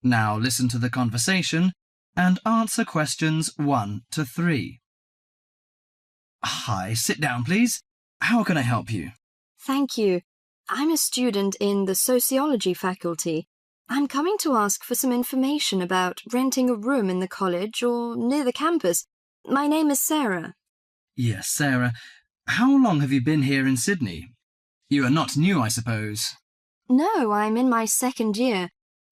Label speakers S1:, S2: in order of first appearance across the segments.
S1: Now listen to the conversation and answer questions 1 to 3. Hi, sit down, please. How can I help you?
S2: Thank you. I'm a student in the sociology faculty. I'm coming to ask for some information about renting a room in the college or near the campus. My name is Sarah.
S1: Yes, Sarah. How long have you been here in Sydney? You are not new, I suppose.
S2: No, I'm in my second year.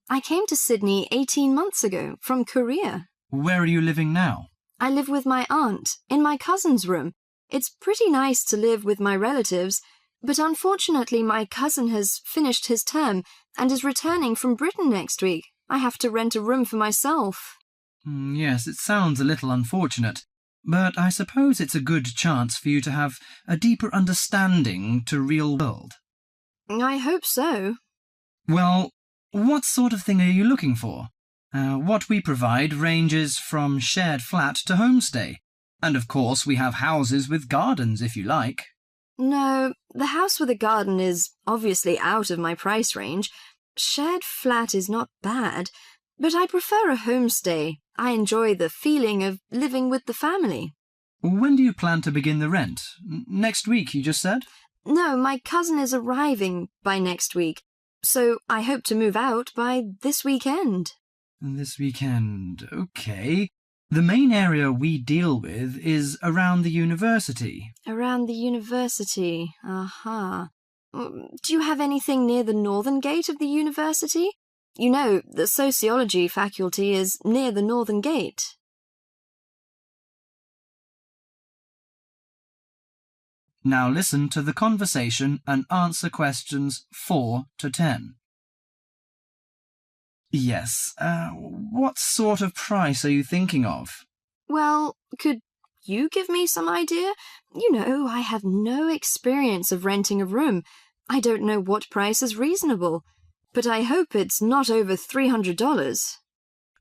S2: I came to Sydney 18 months ago from Korea.
S1: Where are you living now?
S2: I live with my aunt in my cousin's room. It's pretty nice to live with my relatives, but unfortunately my cousin has finished his term and is returning from Britain next week. I have to rent a room for myself.
S1: Yes, it sounds a little unfortunate, but I suppose it's a good chance for you to have a deeper understanding to real world.
S2: I hope so.
S1: Well, what sort of thing are you looking for? What we provide ranges from shared flat to homestay. And of course we have houses with gardens if you like.
S2: No, the house with a garden is obviously out of my price range. Shared flat is not bad, but I prefer a homestay. I enjoy the feeling of living with the family.
S1: When do you plan to begin the rent? Next week, you just said?
S2: No, my cousin is arriving by next week, so I hope to move out by this weekend.
S1: This weekend, okay. The main area we deal with is around the university.
S2: Around the university, aha. Do you have anything near the northern gate of the university? You know, the sociology faculty is near the northern gate.
S1: Now listen to the conversation and answer questions 4 to 10. Yes, what sort of price are you thinking of?
S2: Well, could you give me some idea? You know, I have no experience of renting a room. I don't know what price is reasonable, but I hope it's not over $300.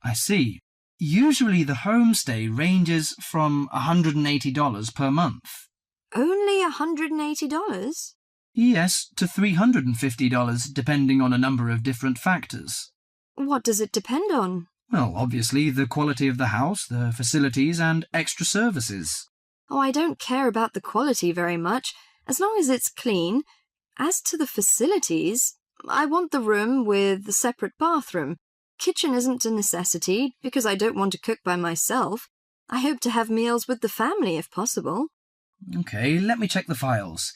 S1: I see. Usually the homestay ranges from $180 per month.
S2: Only $180?
S1: Yes, to $350 depending on a number of different factors.
S2: What does it depend on?
S1: Well, obviously the quality of the house, the facilities and extra services.
S2: Oh, I don't care about the quality very much, as long as it's clean. As to the facilities, I want the room with the separate bathroom. Kitchen isn't a necessity, because I don't want to cook by myself. I hope to have meals with the family if possible.
S1: Okay, let me check the files.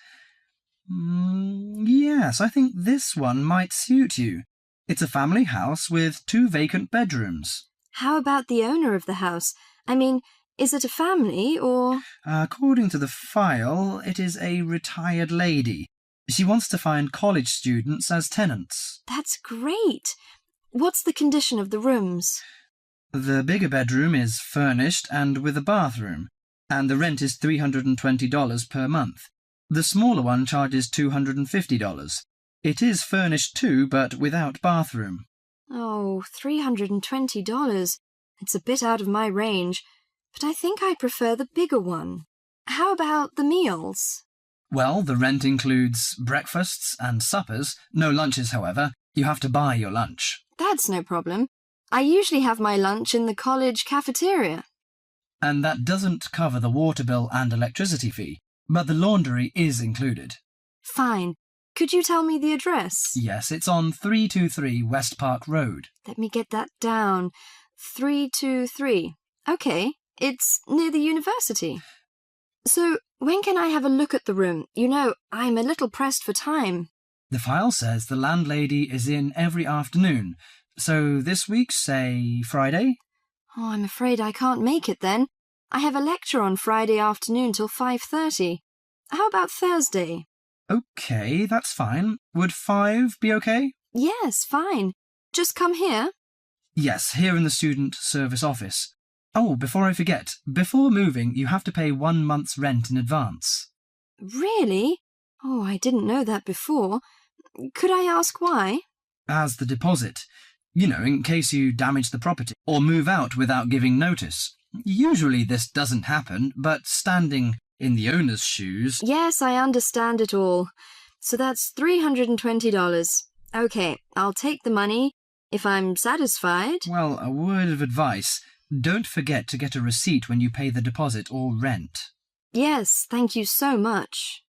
S1: Yes, I think this one might suit you. It's a family house with 2 vacant bedrooms.
S2: How about the owner of the house? I mean, is it a family or...
S1: According to the file, it is a retired lady. She wants to find college students as tenants.
S2: That's great. What's the condition of the rooms?
S1: The bigger bedroom is furnished and with a bathroom, and the rent is $320 per month. The smaller one charges $250. It is furnished too, but without bathroom.
S2: Oh, $320. It's a bit out of my range, but I think I prefer the bigger one. How about the meals?
S1: Well, the rent includes breakfasts and suppers. No lunches, however. You have to buy your lunch.
S2: That's no problem. I usually have my lunch in the college cafeteria.
S1: And that doesn't cover the water bill and electricity fee, but the laundry is included.
S2: Fine. Could you tell me the address?
S1: Yes, it's on 323 West Park Road.
S2: Let me get that down. 323. Okay, it's near the university. So, when can I have a look at the room? You know, I'm a little pressed for time.
S1: The file says the landlady is in every afternoon. So this week, say, Friday?
S2: Oh, I'm afraid I can't make it then. I have a lecture on Friday afternoon till 5:30. How about Thursday?
S1: Okay, that's fine. Would 5 be okay?
S2: Yes, fine. Just come here.
S1: Yes, here in the student service office. Oh, before I forget, before moving, you have to pay 1 month's rent in advance.
S2: Really? Oh, I didn't know that before. Could I ask why?
S1: As the deposit. You know, in case you damage the property or move out without giving notice. Usually this doesn't happen, but standing in the owner's shoes...
S2: Yes, I understand it all. So that's $320. Okay, I'll take the money. If I'm satisfied...
S1: Well, a word of advice. Don't forget to get a receipt when you pay the deposit or rent.
S2: Yes, thank you so much.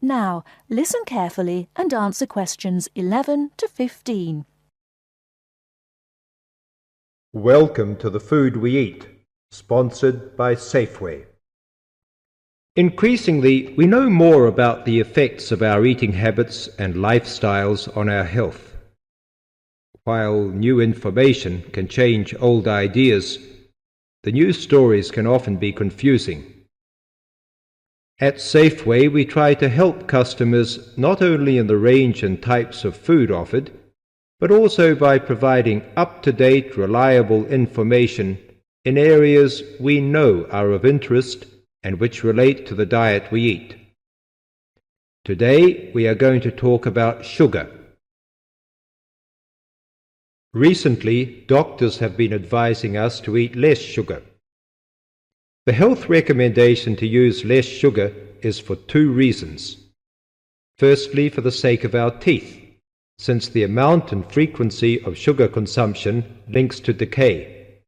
S3: Now, listen carefully and answer questions 11 to 15.
S4: Welcome to The Food We Eat, sponsored by Safeway. Increasingly, we know more about the effects of our eating habits and lifestyles on our health. While new information can change old ideas, the news stories can often be confusing. At Safeway, we try to help customers not only in the range and types of food offered, but also by providing up-to-date, reliable information in areas we know are of interest and which relate to the diet we eat. Today, we are going to talk about sugar. Recently, doctors have been advising us to eat less sugar. The health recommendation to use less sugar is for two reasons. Firstly, for the sake of our teeth, since the amount and frequency of sugar consumption links to decay.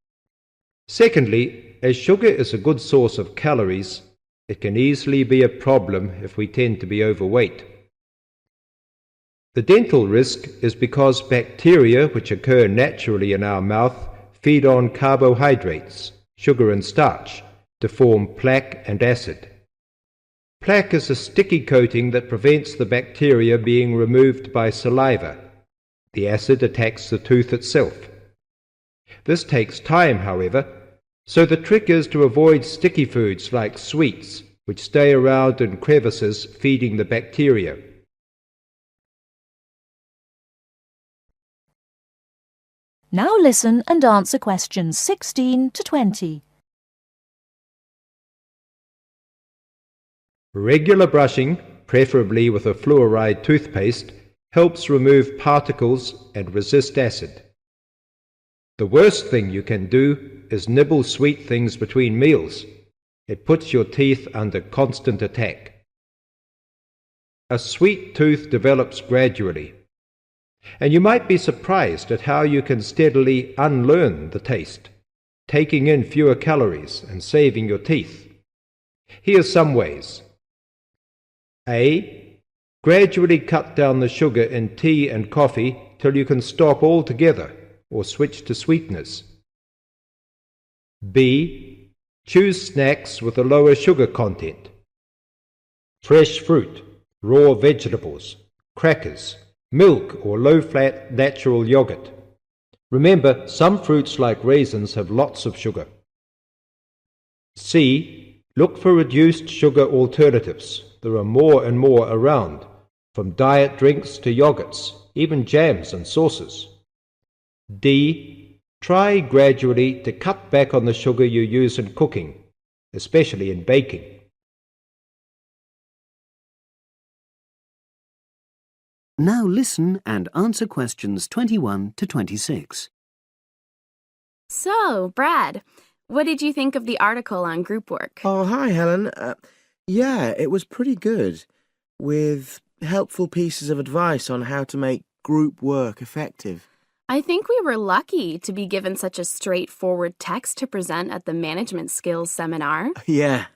S4: Secondly, as sugar is a good source of calories, it can easily be a problem if we tend to be overweight. The dental risk is because bacteria which occur naturally in our mouth feed on carbohydrates, sugar and starch, to form plaque and acid. Plaque is a sticky coating that prevents the bacteria being removed by saliva. The acid attacks the tooth itself. This takes time, however, so the trick is to avoid sticky foods like sweets, which stay around in crevices feeding the bacteria.
S3: Now listen and answer questions 16 to 20.
S4: Regular brushing, preferably with a fluoride toothpaste, helps remove particles and resist acid. The worst thing you can do is nibble sweet things between meals. It puts your teeth under constant attack. A sweet tooth develops gradually, and you might be surprised at how you can steadily unlearn the taste, taking in fewer calories and saving your teeth. Here's some ways. A. Gradually cut down the sugar in tea and coffee till you can stop altogether or switch to sweeteners. B. Choose snacks with a lower sugar content. Fresh fruit, raw vegetables, crackers, milk or low-fat natural yogurt. Remember, some fruits like raisins have lots of sugar. C. Look for reduced sugar alternatives. There are more and more around, from diet drinks to yogurts, even jams and sauces. D. Try gradually to cut back on the sugar you use in cooking, especially in baking.
S5: Now listen and answer questions 21 to 26.
S6: So, Brad, what did you think of the article on group work?
S7: Oh, hi, Helen. Yeah, it was pretty good, with helpful pieces of advice on how to make group work effective.
S6: I think we were lucky to be given such a straightforward text to present at the management skills seminar.
S7: Yeah.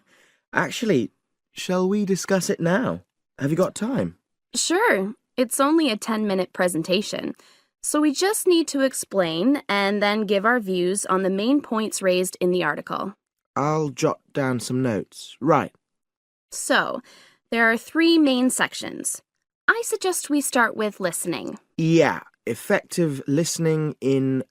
S7: Actually, shall we discuss it now? Have you got time?
S6: Sure. It's only a 10-minute presentation, so we just need to explain and then give our views on the main points raised in the article.
S7: I'll jot down some notes. Right.
S6: So, there are 3 main sections. I suggest we start with listening.
S7: Yeah, effective listening in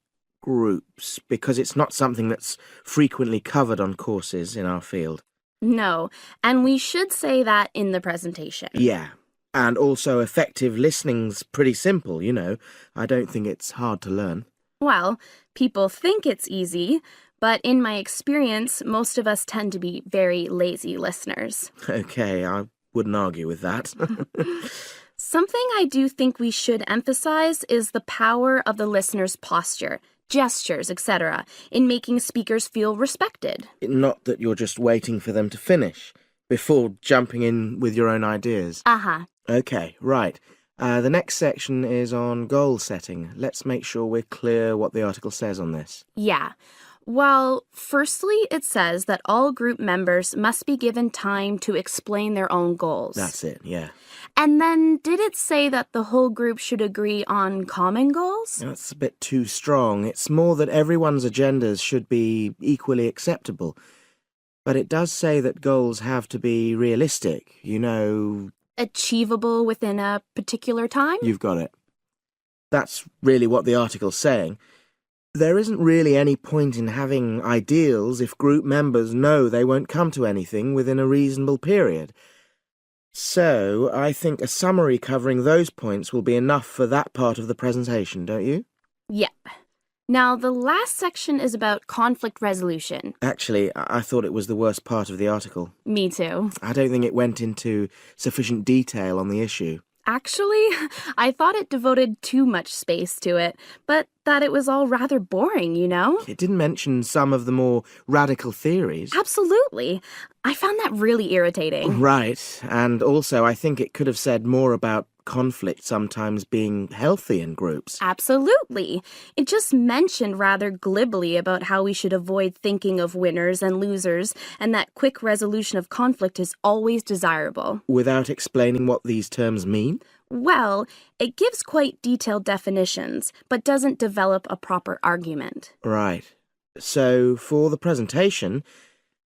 S7: groups, because it's not something that's frequently covered on courses in our field.
S6: No, and we should say that in the presentation.
S7: Yeah. And also effective listening's pretty simple, you know. I don't think it's hard to learn.
S6: Well, people think it's easy, but in my experience, most of us tend to be very lazy listeners.
S7: Okay, I wouldn't argue with that.
S6: Something I do think we should emphasize is the power of the listener's posture, gestures, etc., in making speakers feel respected.
S7: Not that you're just waiting for them to finish before jumping in with your own ideas.
S6: Uh-huh.
S7: Okay, right. The next section is on goal setting. Let's make sure we're clear what the article says on this.
S6: Yeah. Well, firstly, it says that all group members must be given time to explain their own goals.
S7: That's it, yeah.
S6: And then did it say that the whole group should agree on common goals?
S7: That's a bit too strong. It's more that everyone's agendas should be equally acceptable. But it does say that goals have to be realistic,
S6: Achievable within a particular time?
S7: You've got it. That's really what the article's saying. There isn't really any point in having ideals if group members know they won't come to anything within a reasonable period. So, I think a summary covering those points will be enough for that part of the presentation, don't you?
S6: Yeah. Now, the last section is about conflict resolution.
S7: Actually, I thought it was the worst part of the article.
S6: Me too.
S7: I don't think it went into sufficient detail on the issue.
S6: Actually, I thought it devoted too much space to it, but that it was all rather boring,
S7: It didn't mention some of the more radical theories.
S6: Absolutely. I found that really irritating.
S7: Right, and also I think it could have said more about conflict sometimes being healthy in groups.
S6: Absolutely. It just mentioned rather glibly about how we should avoid thinking of winners and losers, and that quick resolution of conflict is always desirable.
S7: Without explaining what these terms mean?
S6: Well, it gives quite detailed definitions, but doesn't develop a proper argument.
S7: Right. So, for the presentation,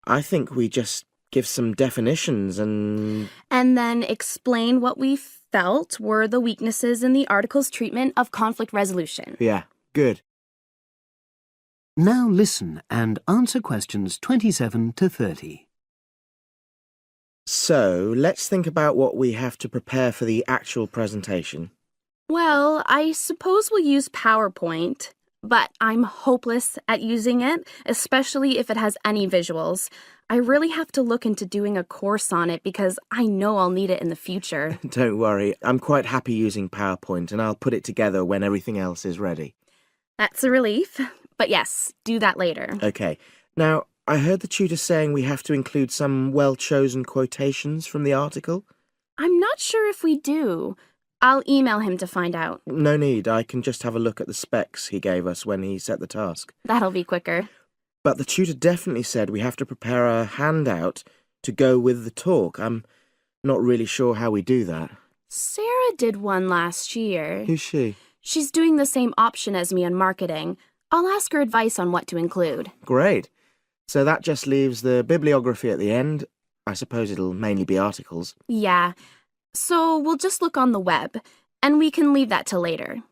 S7: I think we just give some definitions and
S6: then explain what we felt were the weaknesses in the article's treatment of conflict resolution.
S7: Yeah, good.
S5: Now listen and answer questions 27 to 30.
S7: So, let's think about what we have to prepare for the actual presentation.
S6: Well, I suppose we'll use PowerPoint, but I'm hopeless at using it, especially if it has any visuals. I really have to look into doing a course on it because I know I'll need it in the future.
S7: Don't worry, I'm quite happy using PowerPoint and I'll put it together when everything else is ready.
S6: That's a relief. But yes, do that later.
S7: Okay. Now, I heard the tutor saying we have to include some well-chosen quotations from the article.
S6: I'm not sure if we do. I'll email him to find out.
S7: No need, I can just have a look at the specs he gave us when he set the task.
S6: That'll be quicker.
S7: But the tutor definitely said we have to prepare a handout to go with the talk. I'm not really sure how we do that.
S6: Sarah did one last year.
S7: Who's she?
S6: She's doing the same option as me in marketing. I'll ask her advice on what to include.
S7: Great. So that just leaves the bibliography at the end. I suppose it'll mainly be articles.
S6: Yeah. So we'll just look on the web, and we can leave that till later.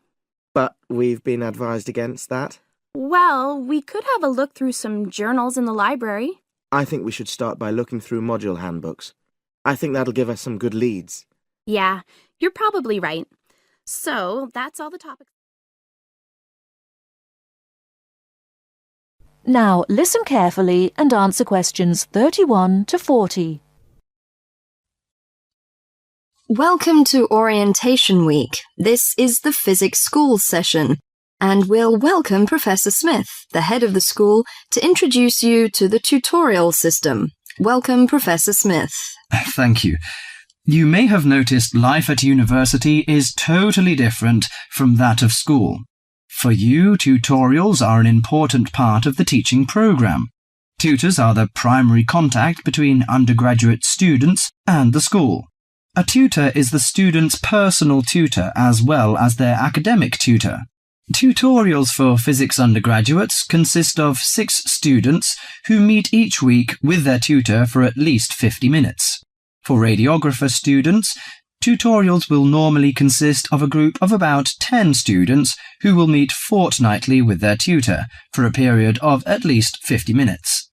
S7: But we've been advised against that.
S6: Well, we could have a look through some journals in the library.
S7: I think we should start by looking through module handbooks. I think that'll give us some good leads.
S6: Yeah, you're probably right. So, that's all the topics.
S3: Now listen carefully and answer questions 31 to 40.
S2: Welcome to Orientation Week. This is the physics school session, and we'll welcome Professor Smith, the head of the school, to introduce you to the tutorial system. Welcome, Professor Smith.
S1: Thank you. You may have noticed life at university is totally different from that of school. For you, tutorials are an important part of the teaching program. Tutors are the primary contact between undergraduate students and the school. A tutor is the student's personal tutor as well as their academic tutor. Tutorials for physics undergraduates consist of 6 students who meet each week with their tutor for at least 50 minutes. For radiographer students, tutorials will normally consist of a group of about 10 students who will meet fortnightly with their tutor for a period of at least 50 minutes.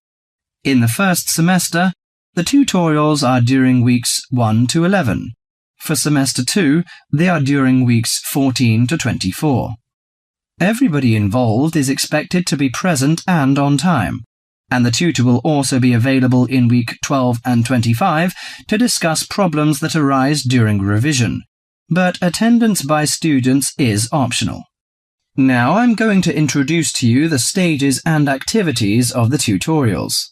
S1: In the first semester, the tutorials are during weeks 1 to 11. For semester 2, they are during weeks 14 to 24. Everybody involved is expected to be present and on time, and the tutor will also be available in week 12 and 25 to discuss problems that arise during revision, but attendance by students is optional. Now I'm going to introduce to you the stages and activities of the tutorials.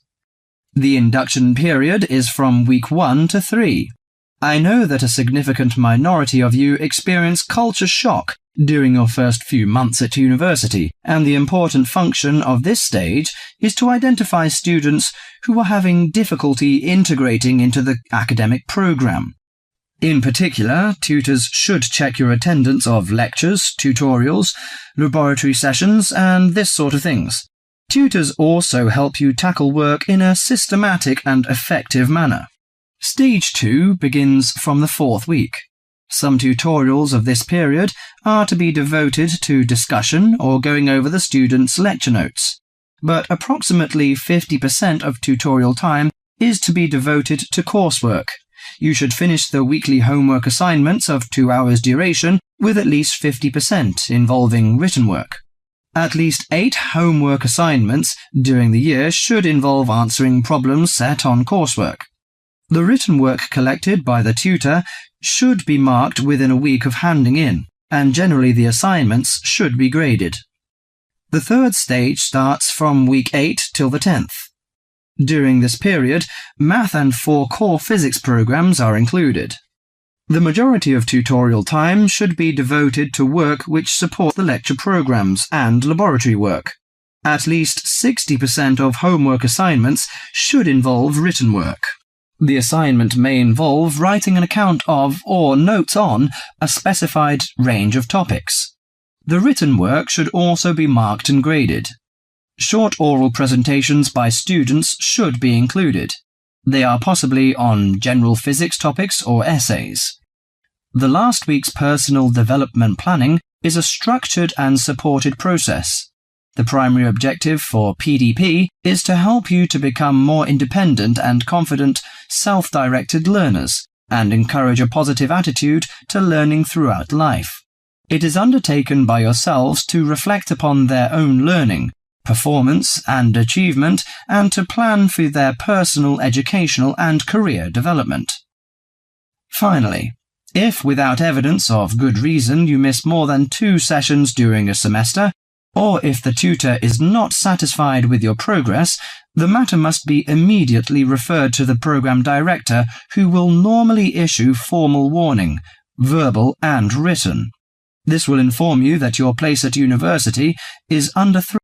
S1: The induction period is from week 1 to 3. I know that a significant minority of you experience culture shock during your first few months at university, and the important function of this stage is to identify students who are having difficulty integrating into the academic program. In particular, tutors should check your attendance of lectures, tutorials, laboratory sessions, and this sort of things. Tutors also help you tackle work in a systematic and effective manner. Stage 2 begins from the 4th week. Some tutorials of this period are to be devoted to discussion or going over the students' lecture notes, but approximately 50% of tutorial time is to be devoted to coursework. You should finish the weekly homework assignments of 2 hours duration with at least 50% involving written work. At least 8 homework assignments during the year should involve answering problems set on coursework. The written work collected by the tutor should be marked within a week of handing in, and generally the assignments should be graded. The 3rd stage starts from week 8 till the 10th. During this period, math and 4 core physics programs are included. The majority of tutorial time should be devoted to work which support the lecture programs and laboratory work. At least 60% of homework assignments should involve written work. The assignment may involve writing an account of or notes on a specified range of topics. The written work should also be marked and graded. Short oral presentations by students should be included. They are possibly on general physics topics or essays. The last week's personal development planning is a structured and supported process. The primary objective for PDP is to help you to become more independent and confident, self-directed learners, and encourage a positive attitude to learning throughout life. It is undertaken by yourselves to reflect upon their own learning, performance, and achievement, and to plan for their personal, educational, and career development. Finally, if without evidence of good reason you miss more than 2 sessions during a semester, or if the tutor is not satisfied with your progress, the matter must be immediately referred to the program director, who will normally issue formal warning, verbal and written. This will inform you that your place at university is under threat.